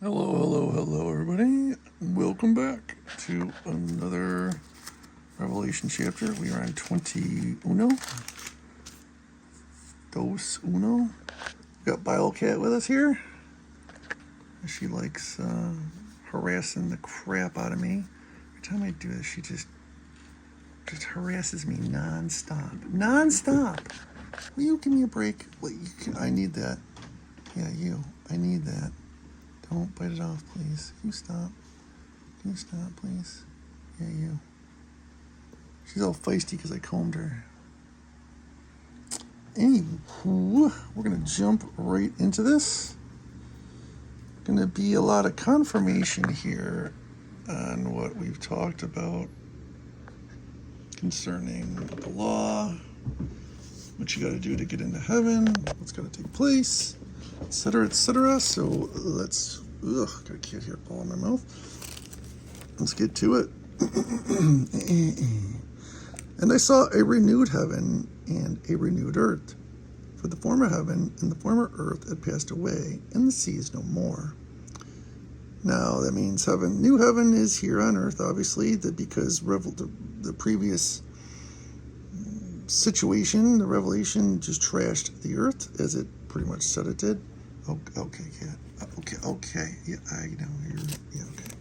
Hello, hello, hello, everybody. Welcome back to another Revelation chapter. We are on 21. Dos Uno. We got Biocat with us here. She likes harassing the crap out of me. Every time I do this, she just harasses me non-stop. Non-stop! Will you give me a break? I need that. Yeah, you. I need that. Don't bite it off, please. Can you stop? Can you stop, please? Yeah, you. She's all feisty because I combed her. Anywho, we're going to jump right into this. Going to be a lot of confirmation here on what we've talked about concerning the law, what you got to do to get into heaven, what's got to take place, etc., etc. So let's, got a kid here ball in my mouth. Let's get to it. And I saw a renewed heaven and a renewed earth. For the former heaven and the former earth had passed away, and the sea is no more. Now, that means heaven. New heaven is here on earth, obviously, because the previous situation, the revelation, just trashed the earth, as it pretty much said it did. Okay, yeah. Okay. Yeah, I know. Yeah, okay.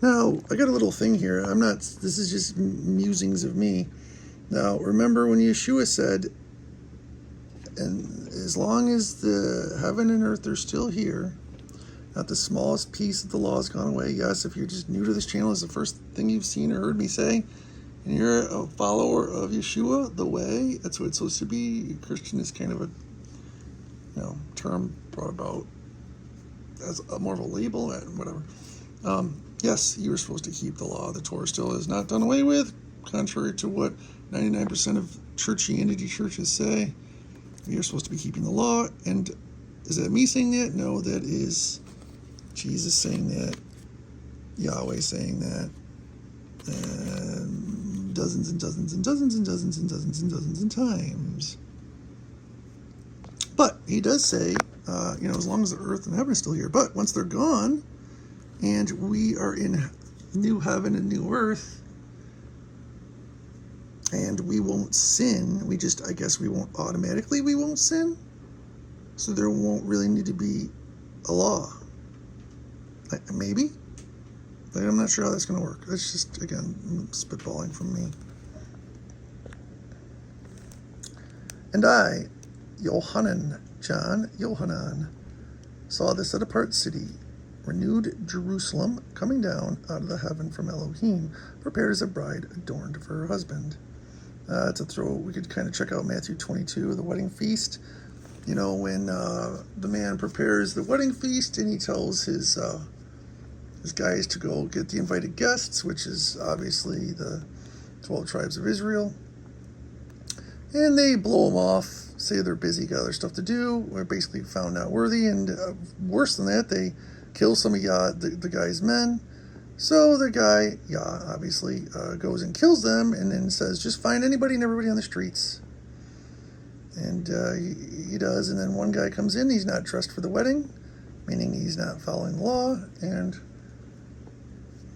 Now, I got a little thing here. This is just musings of me. Now, remember when Yeshua said, and as long as the heaven and earth are still here, not the smallest piece of the law has gone away. Yes, if you're just new to this channel, it's the first thing you've seen or heard me say, and you're a follower of Yeshua, the way, that's what it's supposed to be. Christian is kind of a term brought about as more of a label, whatever. Yes, you were supposed to keep the law. The Torah still is not done away with, contrary to what 99% of churchianity churches say. You're supposed to be keeping the law. And is that me saying that? No, that is Jesus saying that, Yahweh saying that, and dozens and dozens and dozens and dozens and dozens and dozens of times. But he does say, as long as the earth and heaven is still here. But once they're gone, and we are in new heaven and new earth, and we won't sin, we won't sin, so there won't really need to be a law. Maybe? I'm not sure how that's going to work. That's just, again, spitballing from me. And I, Yohanan, saw the set-apart city, renewed Jerusalem, coming down out of the heaven from Elohim, prepared as a bride adorned for her husband. We could kind of check out Matthew 22, the wedding feast. When the man prepares the wedding feast and he tells his guys to go get the invited guests, which is obviously the 12 tribes of Israel. And they blow them off, say they're busy, got other stuff to do, or basically found not worthy, and worse than that, they kill some of the guy's men. So the guy, obviously, goes and kills them, and then says, just find anybody and everybody on the streets. And he does, and then one guy comes in, he's not dressed for the wedding, meaning he's not following the law, and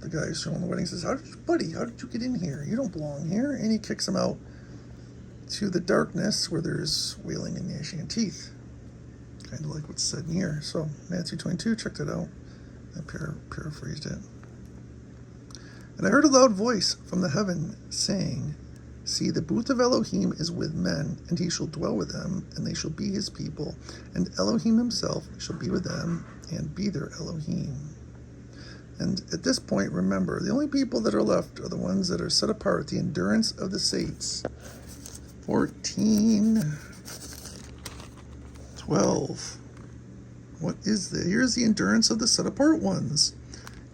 the guy who's throwing the wedding says, how did you get in here? You don't belong here. And he kicks him out to the darkness where there's wailing and gnashing of teeth. Kind of like what's said in here. So, Matthew 22, check that out. I paraphrased it. And I heard a loud voice from the heaven saying, see, the booth of Elohim is with men, and he shall dwell with them, and they shall be his people, and Elohim himself shall be with them, and be their Elohim. And at this point, remember, the only people that are left are the ones that are set apart, the endurance of the saints. 14:12. What is that? Here's the endurance of the set apart ones.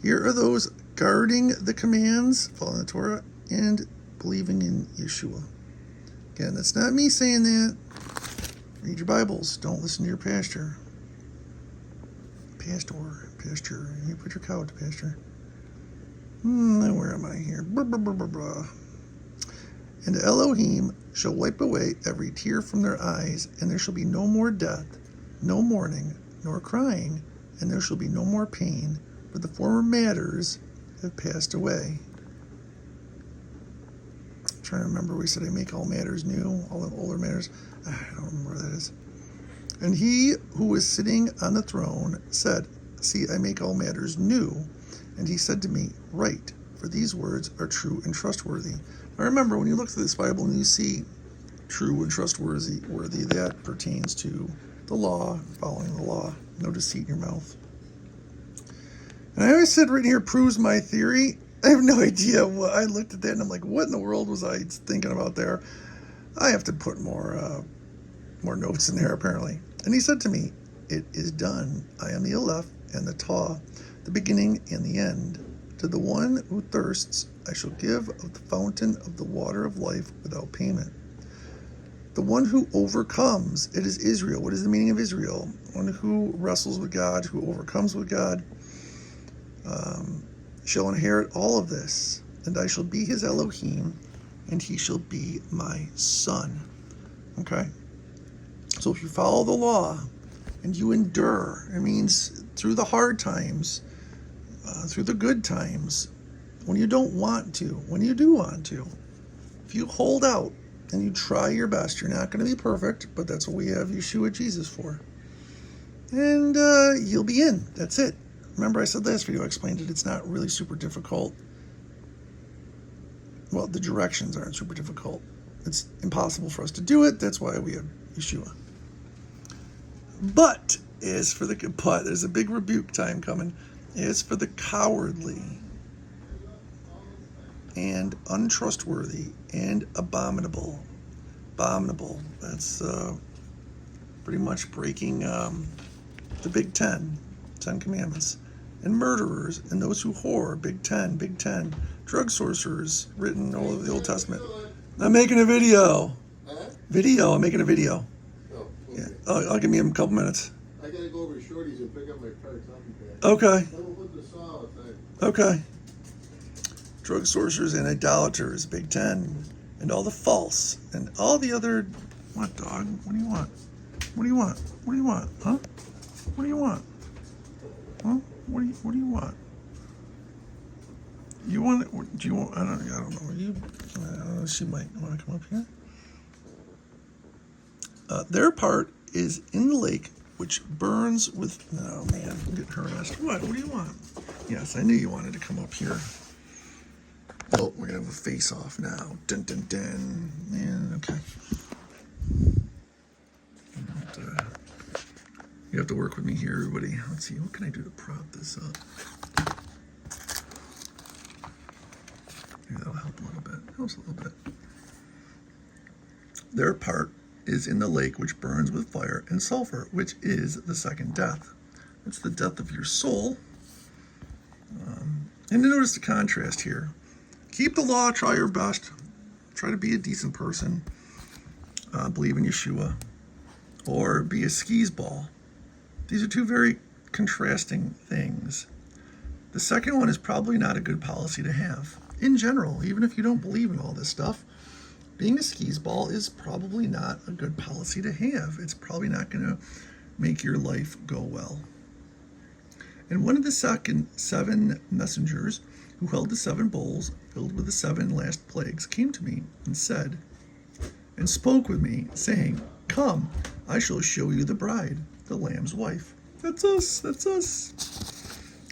Here are those guarding the commands, following the Torah, and believing in Yeshua. Again, that's not me saying that. Read your Bibles. Don't listen to your pastor. Pasture. You put your cow at the pasture. Where am I here? Blah, blah, blah, blah, blah. And Elohim shall wipe away every tear from their eyes, and there shall be no more death, no mourning, nor crying, and there shall be no more pain, for the former matters have passed away. I'm trying to remember, we said I make all matters new, all the older matters. I don't remember where that is. And he who was sitting on the throne said, see, I make all matters new. And he said to me, write, for these words are true and trustworthy. Now remember, when you look through this Bible and you see true and trustworthy, that pertains to the law, following the law, no deceit in your mouth. And I always said right here proves my theory. I have no idea what, I looked at that and I'm like, what in the world was I thinking about there? I have to put more notes in there apparently. And he said to me, it is done. I am the Aleph and the Tau, the beginning and the end. To the one who thirsts, I shall give of the fountain of the water of life without payment. The one who overcomes, it is Israel. What is the meaning of Israel? One who wrestles with God, who overcomes with God, shall inherit all of this. And I shall be his Elohim, and he shall be my son. Okay? So if you follow the law and you endure, it means through the hard times, through the good times, when you don't want to, when you do want to, if you hold out and you try your best, you're not going to be perfect, but that's what we have Yeshua Jesus for. And you'll be in. That's it. Remember I said last video, I explained it. It's not really super difficult. Well, the directions aren't super difficult. It's impossible for us to do it. That's why we have Yeshua. But as for there's a big rebuke time coming. As for the cowardly and untrustworthy and abominable, that's pretty much breaking the Big Ten Commandments, and murderers and those who whore, Big Ten, drug sorcerers, written all over the Old Testament. I'm making a video. I'm making a video. Oh, okay. Yeah. I'll give me a couple minutes. I gotta go over to Shorty's and pick up my card copy pad. Okay. I will put the saw outside. Okay. Drug sorcerers and idolaters, Big Ten, and all the false, and all the other. What, dog? What do you want? What do you want? What do you want? Huh? What do you want? Huh? What do you want? You want? Do you want? I don't know. I don't know. She might want to come up here. Their part is in the lake, which burns with. Oh man, I'm getting harassed. What? What do you want? Yes, I knew you wanted to come up here. Oh, we're gonna have a face-off now. Dun dun dun. Man, okay. You have to work with me here, everybody. Let's see, what can I do to prop this up? Maybe that'll help a little bit. Helps a little bit. Their part is in the lake which burns with fire and sulfur, which is the second death. It's the death of your soul. And to notice the contrast here. Keep the law, try your best. Try to be a decent person. Believe in Yeshua. Or be a skis ball. These are two very contrasting things. The second one is probably not a good policy to have. In general, even if you don't believe in all this stuff, being a skis ball is probably not a good policy to have. It's probably not going to make your life go well. And one of the seven messengers who held the seven bowls filled with the seven last plagues came to me and said, and spoke with me, saying, come, I shall show you the bride, the Lamb's wife. That's us.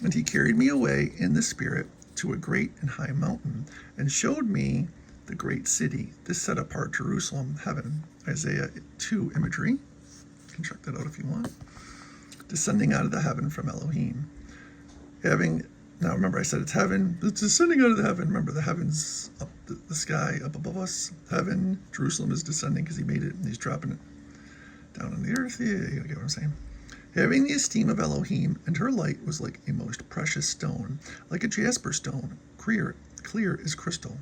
And he carried me away in the spirit to a great and high mountain, and showed me the great city, this set apart Jerusalem, heaven. Isaiah 2 imagery. You can check that out if you want. Descending out of the heaven from Elohim. Now remember I said it's heaven. It's descending out of the heaven. Remember the heavens up the sky up above us. Heaven. Jerusalem is descending because he made it and he's dropping it down on the earth. Yeah, you get what I'm saying. Having the esteem of Elohim, and her light was like a most precious stone, like a jasper stone, clear as crystal.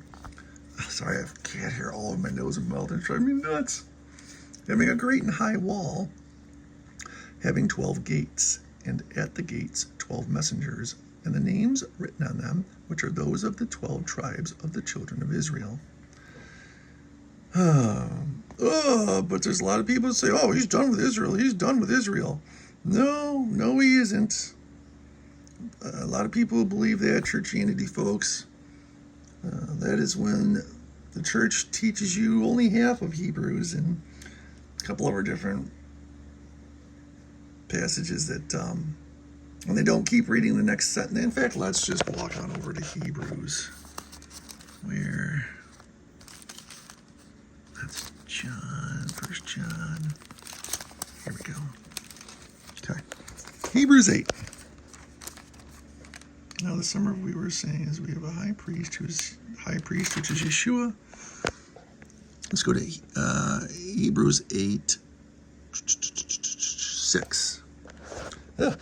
Sorry, I have cat hair all over my nose and mouth, and it's driving me nuts. Having a great and high wall, having 12 gates, and at the gates 12 messengers, and the names written on them, which are those of the 12 tribes of the children of Israel. But there's a lot of people that say, oh, he's done with Israel. No, he isn't. A lot of people believe that, churchianity folks. That is when the church teaches you only half of Hebrews and a couple other different passages that, and they don't keep reading the next sentence. In fact, let's just walk on over to Hebrews, where that's John, 1 John. Here we go. Okay, Hebrews 8. Now, the summary we were saying is we have a high priest, which is Yeshua. Let's go to Hebrews 8, 6. Yeah.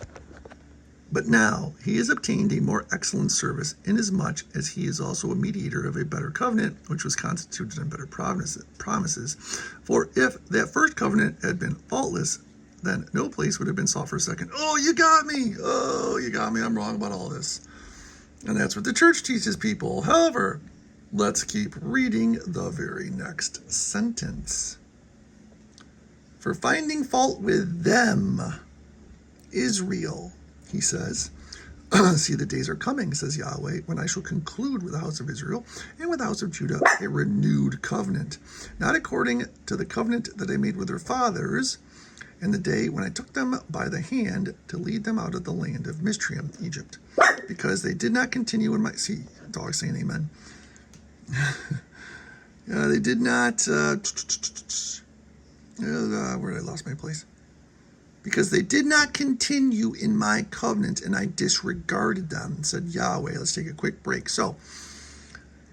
But now he has obtained a more excellent service, inasmuch as he is also a mediator of a better covenant, which was constituted on better promises. For if that first covenant had been faultless, then no place would have been sought for a second. Oh, you got me. I'm wrong about all this. And that's what the church teaches people. However, let's keep reading the very next sentence. For finding fault with them, Israel, he says, see, the days are coming, says Yahweh, when I shall conclude with the house of Israel and with the house of Judah a renewed covenant, not according to the covenant that I made with their fathers in the day when I took them by the hand to lead them out of the land of Misraim, Egypt, because they did not continue in my... See, dog saying amen. They did not... where did I lost my place? Because they did not continue in my covenant, and I disregarded them, said Yahweh. Let's take a quick break. So,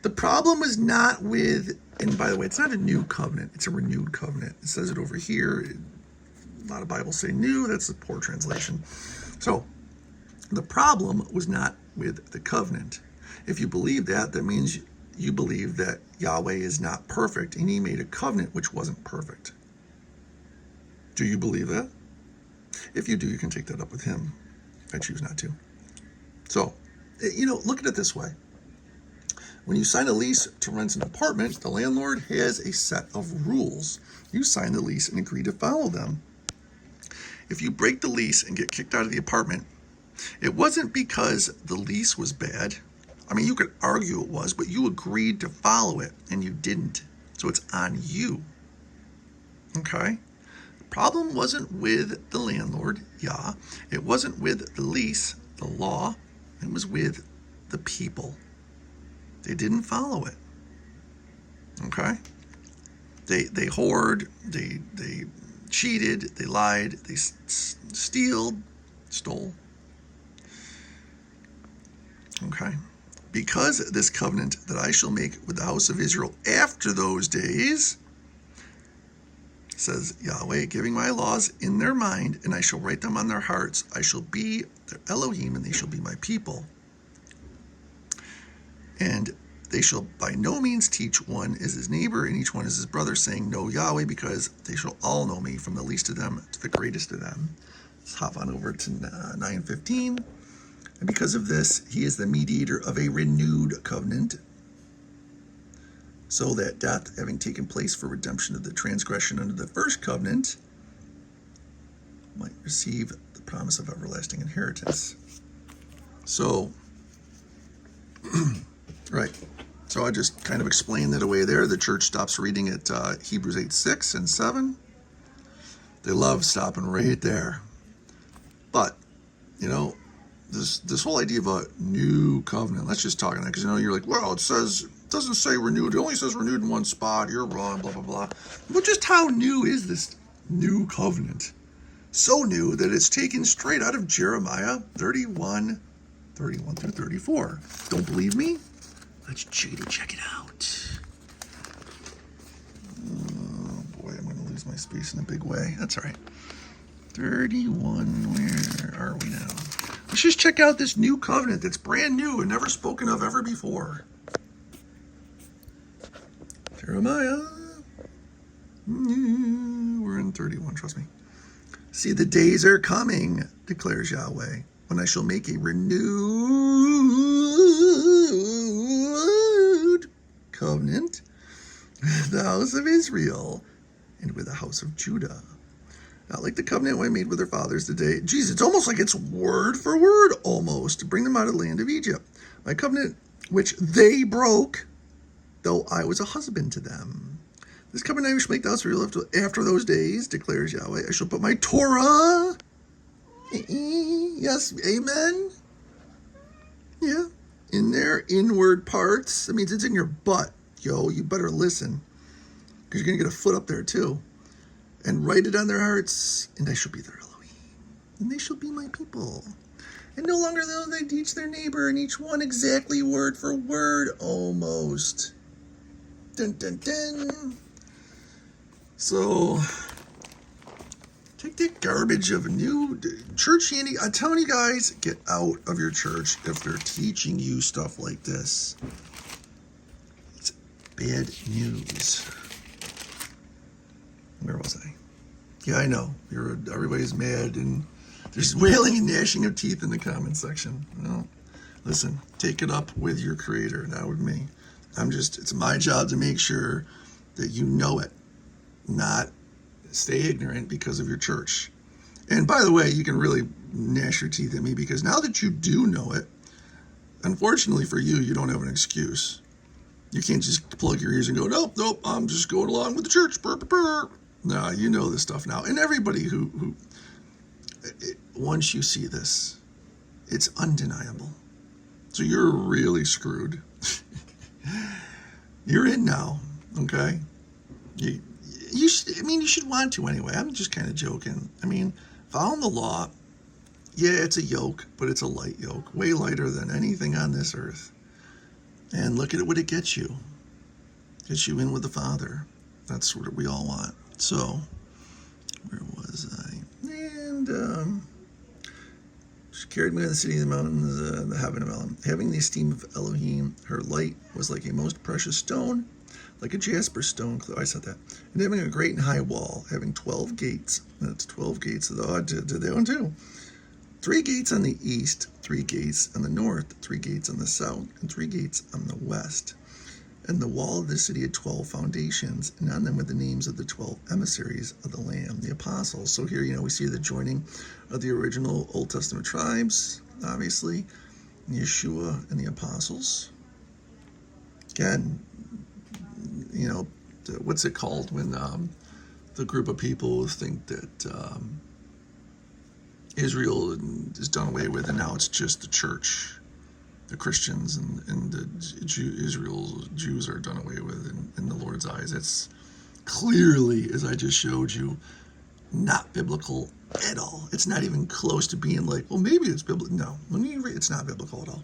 the problem was not with... And by the way, it's not a new covenant. It's a renewed covenant. It says it over here. A lot of Bibles say new. That's a poor translation. So, the problem was not with the covenant. If you believe that, that means you believe that Yahweh is not perfect, and he made a covenant which wasn't perfect. Do you believe that? If you do, you can take that up with him. I choose not to. So, look at it this way. When you sign a lease to rent an apartment, the landlord has a set of rules. You sign the lease and agree to follow them. If you break the lease and get kicked out of the apartment, it wasn't because the lease was bad. I mean, you could argue it was, but you agreed to follow it and you didn't. So it's on you. Okay? The problem wasn't with the landlord, Yah. It wasn't with the lease, the law. It was with the people. They didn't follow it. Okay? They whored, they cheated, they lied, they stole. Okay? Because this covenant that I shall make with the house of Israel after those days, says Yahweh, giving my laws in their mind, and I shall write them on their hearts. I shall be their Elohim, and they shall be my people. And they shall by no means teach one as his neighbor and each one as his brother, saying, know Yahweh, because they shall all know me, from the least of them to the greatest of them. Let's hop on over to 9:15. And because of this, he is the mediator of a renewed covenant, so that death, having taken place for redemption of the transgression under the first covenant, might receive the promise of everlasting inheritance. So, right. So I just kind of explained that away there. The church stops reading at Hebrews 8, 6 and 7. They love stopping right there. But, this whole idea of a new covenant, let's just talk on that, because you're like, well, it doesn't say renewed, it only says renewed in one spot, you're wrong, blah, blah, blah. But just how new is this new covenant? So new that it's taken straight out of Jeremiah 31 through 34. Don't believe me? Let's check it out. Oh boy, I'm going to lose my space in a big way. That's all right. 31, where are we now? Let's just check out this new covenant that's brand new and never spoken of ever before. Jeremiah. We're in 31, trust me. See, the days are coming, declares Yahweh, when I shall make a renewed covenant with the house of Israel and with the house of Judah. Not like the covenant I made with their fathers today. Geez, it's almost like it's word for word almost to bring them out of the land of Egypt. My covenant which they broke, though I was a husband to them. This covenant I shall make to Israel after those days, declares Yahweh. I shall put my Torah. Yes, amen. Yeah, in their inward parts. That means it's in your butt, yo. You better listen, because you're going to get a foot up there too. And write it on their hearts, and I shall be their Elohim, and they shall be my people. And no longer though they teach their neighbor, and each one exactly word for word, almost. Dun, dun, dun. So, take that garbage of a new church handy. I'm telling you guys, get out of your church if they're teaching you stuff like this. It's bad news. Where was I? Yeah, I know. Everybody's mad and there's wailing and gnashing of teeth in the comment section. No, listen, take it up with your creator, not with me. It's my job to make sure that you know it, not stay ignorant because of your church. And by the way, you can really gnash your teeth at me because now that you do know it, unfortunately for you, you don't have an excuse. You can't just plug your ears and go, nope, I'm just going along with the church. Burr, burr, burr. No, you know this stuff now. And everybody who once you see this, it's undeniable. So you're really screwed. You're in now, okay? You should want to anyway. I'm just kind of joking. I mean, following the law, yeah, it's a yoke, but it's a light yoke, way lighter than anything on this earth. And look at what it gets you. Gets you in with the Father. That's what we all want. So, where was I? And she carried me to the city of the mountains, the heaven of Elohim. Having the esteem of Elohim, her light was like a most precious stone, like a jasper stone. I said that. And having a great and high wall, having 12 gates. That's 12 gates. Did they own too? 3 gates on the east, 3 gates on the north, 3 gates on the south, and 3 gates on the west. And the wall of the city had 12 foundations, and on them were the names of the 12 emissaries of the Lamb, the apostles. So here, we see the joining of the original Old Testament tribes, obviously, Yeshua and the apostles. Again, what's it called when the group of people think that Israel is done away with, and now it's just the church. The Christians and the Jews are done away with in the Lord's eyes. It's clearly, as I just showed you, not biblical at all. It's not even close to being like, well, maybe it's biblical. No, when you read, it's not biblical at all.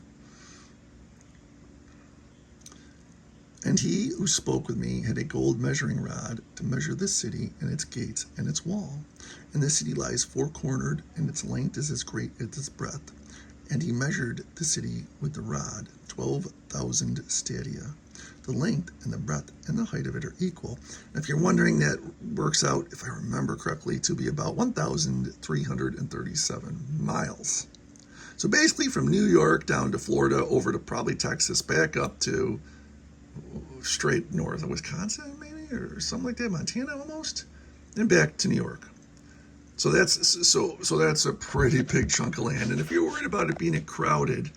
And he who spoke with me had a gold measuring rod to measure this city and its gates and its wall. And the city lies four-cornered, and its length is as great as its breadth. And he measured the city with the rod, 12,000 stadia. The length and the breadth and the height of it are equal. And if you're wondering, that works out, if I remember correctly, to be about 1,337 miles. So basically from New York down to Florida, over to probably Texas, back up to straight north of Wisconsin, maybe, or something like that, Montana almost, and back to New York. So that's a pretty big chunk of land. And if you're worried about it being crowded,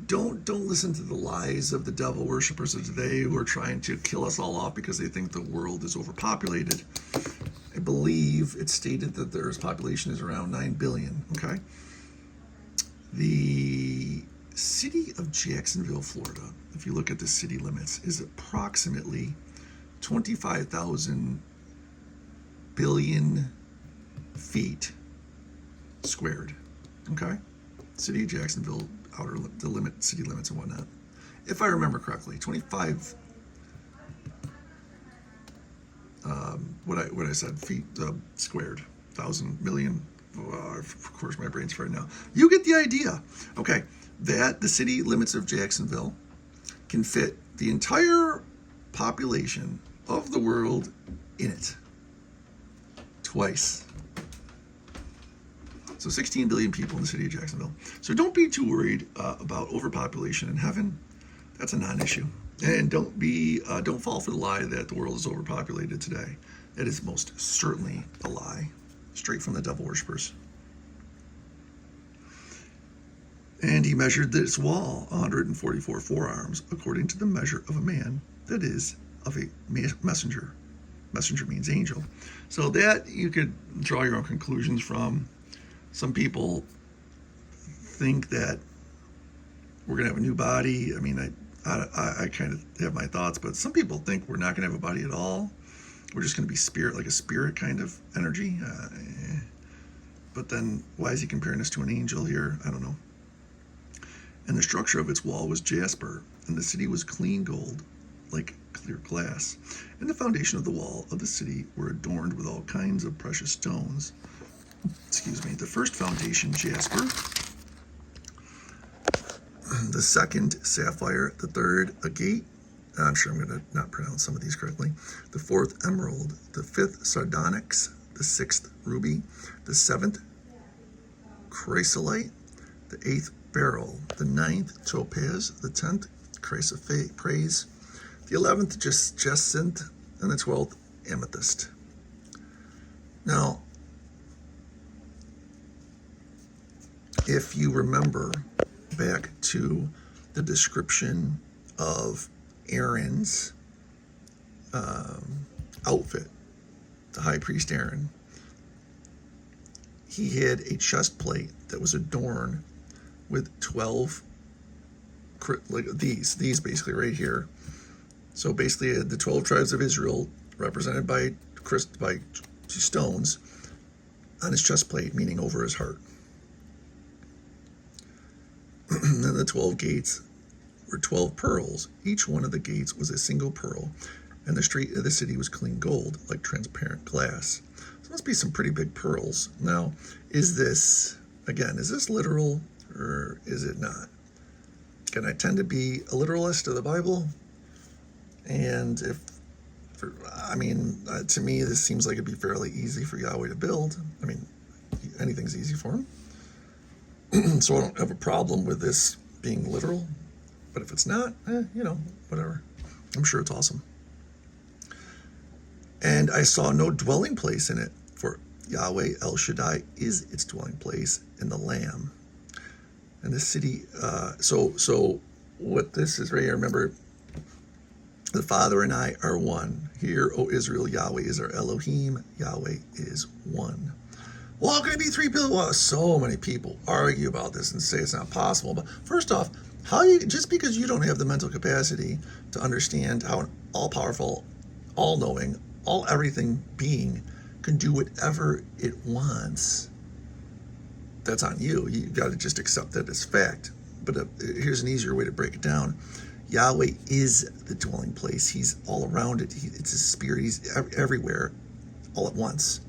don't listen to the lies of the devil worshippers of today who are trying to kill us all off because they think the world is overpopulated. I believe it's stated that their population is around 9 billion, okay? The city of Jacksonville, Florida, if you look at the city limits, is approximately 25,000 billion feet squared. Okay, city of Jacksonville, city limits and whatnot. If I remember correctly, 25. What I said, feet squared, 1,000 million. Of course, my brain's fried now. You get the idea. Okay, that the city limits of Jacksonville can fit the entire population of the world in it. Twice. So 16 billion people in the city of Jacksonville. So don't be too worried about overpopulation in heaven. That's a non-issue. And don't fall for the lie that the world is overpopulated today. That is most certainly a lie. straight from the devil worshippers. And he measured this wall 144 forearms, according to the measure of a man, that is, of a messenger. Messenger means angel. So that you could draw your own conclusions from. Some people think that we're going to have a new body. I mean, I kind of have my thoughts, but some people think we're not going to have a body at all. We're just going to be spirit, like a spirit kind of energy. But then why is he comparing us to an angel here? I don't know. And the structure of its wall was jasper, and the city was clean gold, like clear glass. And the foundation of the wall of the city were adorned with all kinds of precious stones. The first foundation, jasper. The second, sapphire. The third, agate. I'm sure I'm going to not pronounce some of these correctly. The fourth, emerald. The fifth, sardonyx. The sixth, ruby. The seventh, chrysolite. The eighth, beryl. The ninth, topaz. The 10th, chrysoprase. The 11th, jacinth. And the 12th, amethyst. Now, if you remember back to the description of Aaron's outfit, the high priest Aaron, he had a chest plate that was adorned with 12, like these basically right here. So basically the 12 tribes of Israel represented by stones on his chest plate, meaning over his heart. And the 12 gates were 12 pearls. Each one of the gates was a single pearl, and the street of the city was clean gold, like transparent glass. So must be some pretty big pearls. Now, is this literal, or is it not? Again, I tend to be a literalist of the Bible, and to me, this seems like it'd be fairly easy for Yahweh to build. I mean, anything's easy for him. So I don't have a problem with this being literal. But if it's not, whatever. I'm sure it's awesome. And I saw no dwelling place in it, for Yahweh El Shaddai is its dwelling place in the Lamb. And the city, so what this is right here, remember, the Father and I are one. Hear, O Israel, Yahweh is our Elohim, Yahweh is one. Well, how can it be three people? Well, so many people argue about this and say it's not possible. But first off, just because you don't have the mental capacity to understand how an all-powerful, all-knowing, all-everything being can do whatever it wants, that's on you. You got to just accept that as fact. But here's an easier way to break it down. Yahweh is the dwelling place. He's all around it. It's his spirit. He's everywhere, all at once.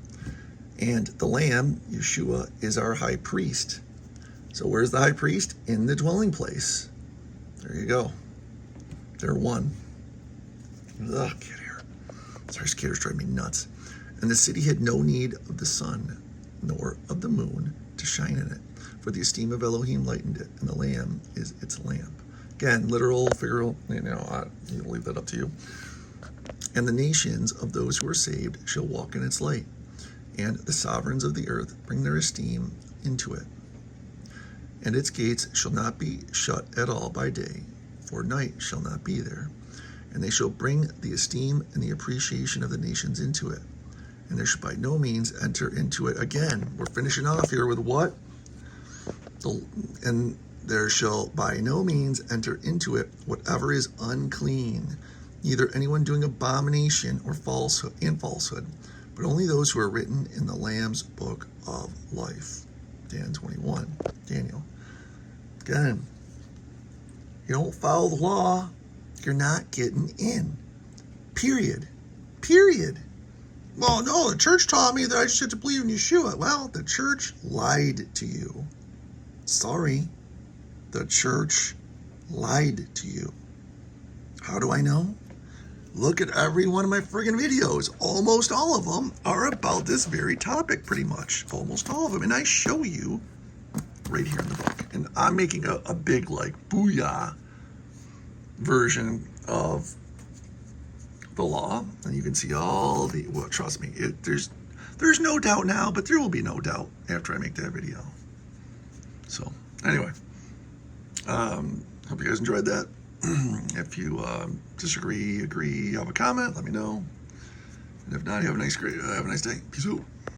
And the Lamb, Yeshua, is our high priest. So where's the high priest? In the dwelling place. There you go. They're one. Ugh, get here. Sorry, skaters drive me nuts. And the city had no need of the sun, nor of the moon to shine in it. For the esteem of Elohim lightened it, and the Lamb is its lamp. Again, literal, figural, you leave that up to you. And the nations of those who are saved shall walk in its light. And the sovereigns of the earth bring their esteem into it. And its gates shall not be shut at all by day, for night shall not be there. And they shall bring the esteem and the appreciation of the nations into it. And there shall by no means enter into it. Again, we're finishing off here with what? And there shall by no means enter into it whatever is unclean, neither anyone doing abomination or falsehood, but only those who are written in the Lamb's book of life. Dan 21, Daniel. Again, you don't follow the law, you're not getting in. Period. Well, no, the church taught me that I should believe in Yeshua. Well, the church lied to you. Sorry, the church lied to you. How do I know? Look at every one of my friggin' videos. Almost all of them are about this very topic, pretty much. Almost all of them. And I show you right here in the book. And I'm making a big, booyah version of the law. And you can see all the, trust me, There's no doubt now, but there will be no doubt after I make that video. So, anyway, hope you guys enjoyed that. If you disagree, agree, have a comment, let me know. And if not, have a nice day. Peace out.